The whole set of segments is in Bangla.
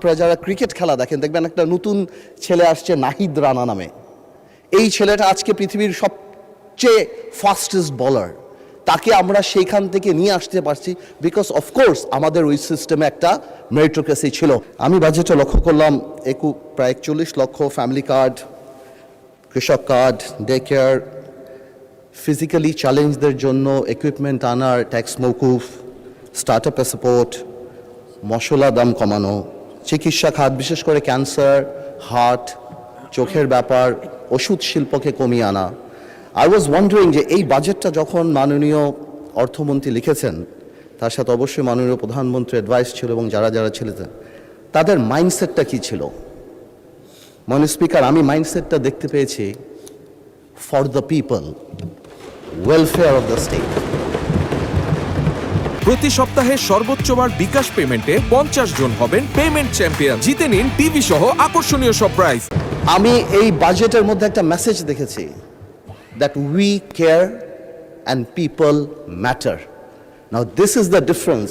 আপনারা যারা ক্রিকেট খেলা দেখেন দেখবেন একটা নতুন ছেলে আসছে নাহিদ রানা নামে। এই ছেলেটা আজকে পৃথিবীর সবচেয়ে ফাস্টেস্ট বলার। তাকে আমরা সেইখান থেকে নিয়ে আসতে পারছি বিকজ অফকোর্স আমাদের ওই সিস্টেমে একটা মেরিটোক্রেসি ছিল। আমি বাজেটে লক্ষ্য করলাম প্রায় 41 লক্ষ ফ্যামিলি কার্ড, কৃষক কার্ড, ডে কেয়ার, ফিজিক্যালি চ্যালেঞ্জদের জন্য ইকুইপমেন্ট আনার ট্যাক্স মৌকুফ, স্টার্ট আপে সাপোর্ট, মশলা দাম কমানো, চিকিৎসা খাত বিশেষ করে ক্যান্সার, হার্ট, চোখের ব্যাপার, ওষুধ শিল্পকে কমিয়ে আনা। আই ওয়াজ ওয়ান্ডারিং যে এই বাজেটটা যখন মাননীয় অর্থমন্ত্রী লিখেছেন তার সাথে অবশ্যই মাননীয় প্রধানমন্ত্রী অ্যাডভাইস ছিল এবং যারা যারা ছিলেন তাদের মাইন্ডসেটটা কী ছিল। মাননীয় স্পিকার, আমি মাইন্ডসেটটা দেখতে পেয়েছি for the people, welfare of the state. প্রতি সপ্তাহে সর্বোচ্চবার বিকাশ পেমেন্টে 50 জন হবেন পেমেন্ট চ্যাম্পিয়ন। জিতে নিন টিভি সহ আকর্ষণীয় সব প্রাইজ। আমি এই বাজেটের মধ্যে একটা মেসেজ দেখেছি, that we care and people matter. Now this is the difference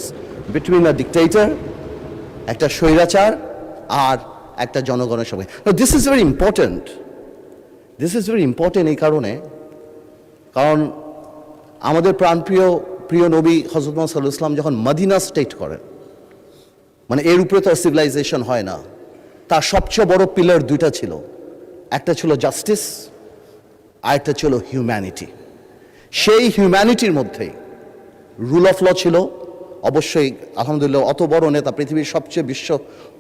between a dictator, একটা স্বৈরাচার, আর একটা জনগণের সঙ্গে। This is very important. This is very important এই কারণ আমাদের প্রিয় নবী হযরত মুহাম্মদ সাল্লাল্লাহু আলাইহি ওয়াসাল্লাম যখন মদিনা স্টেট করেন, মানে এর উপরে তো সিভিলাইজেশন হয় না, তার সবচেয়ে বড় পিলার দুইটা ছিল, একটা ছিল জাস্টিস আর একটা ছিল হিউম্যানিটি। সেই হিউম্যানিটির মধ্যেই রুল অফ ল ছিল। অবশ্যই আলহামদুলিল্লাহ অত বড় নেতা, পৃথিবীর সবচেয়ে বিশ্ব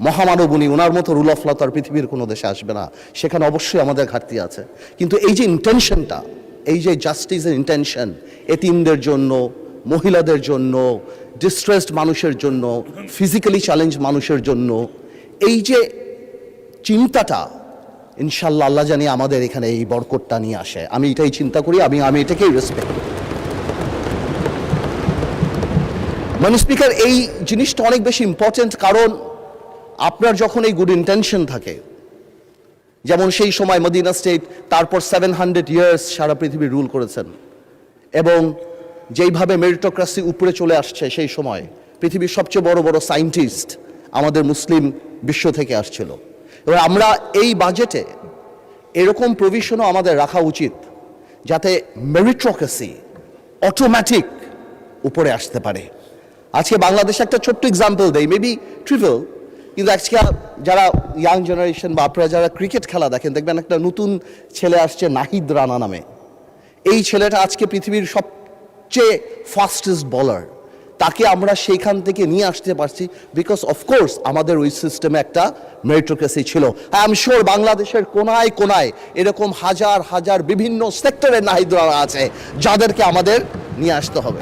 মহামানব উনি, ওনার মতো রুল অফ ল তো আর পৃথিবীর কোনো দেশে আসবে না, সেখানে অবশ্যই আমাদের ঘাটতি আছে। কিন্তু এই যে ইন্টেনশনটা, এই যে জাস্টিসের ইন্টেনশন, এতিমদের জন্য, মহিলাদের জন্য, ডিস্ট্রেসড মানুষের জন্য, ফিজিক্যালি চ্যালেঞ্জ মানুষের জন্য, এই যে চিন্তাটা ইনশাল্লাহ আল্লাহ জানি আমাদের এখানে এই বরকতটা নিয়ে আসে। আমি এটাই চিন্তা করি, আমি এটাকেই রেসপেক্ট করি। মানে স্পিকার, এই জিনিসটা অনেক বেশি ইম্পর্টেন্ট, কারণ আপনার যখন এই গুড ইন্টেনশন থাকে, যেমন সেই সময় মদিনা স্টেট, তারপর 700 ইয়ার্স সারা পৃথিবী রুল করেছেন, এবং যেইভাবে মেরিটোক্রেসি উপরে চলে আসছে, সেই সময় পৃথিবীর সবচেয়ে বড় বড় সায়েন্টিস্ট আমাদের মুসলিম বিশ্ব থেকে আসছিল। এবার আমরা এই বাজেটে এরকম প্রভিশনও আমাদের রাখা উচিত যাতে মেরিটোক্রেসি অটোমেটিক উপরে আসতে পারে। আজকে বাংলাদেশে একটা ছোট্ট এক্সাম্পল দেই, মেবি ট্রিভিয়াল, কিন্তু আজকে যারা ইয়াং জেনারেশন বা আপনারা যারা ক্রিকেট খেলা দেখেন দেখবেন একটা নতুন ছেলে আসছে নাহিদ রানা নামে। এই ছেলেটা আজকে পৃথিবীর সবচেয়ে ফাস্টেস্ট বলার। তাকে আমরা সেইখান থেকে নিয়ে আসতে পারছি বিকজ অফকোর্স আমাদের ওই সিস্টেমে একটা মেরিটোক্রেসি ছিল। আই এম শিওর বাংলাদেশের কোনায় কোনায় এরকম হাজার হাজার বিভিন্ন সেক্টরের নাহিদ রানা আছে যাদেরকে আমাদের নিয়ে আসতে হবে।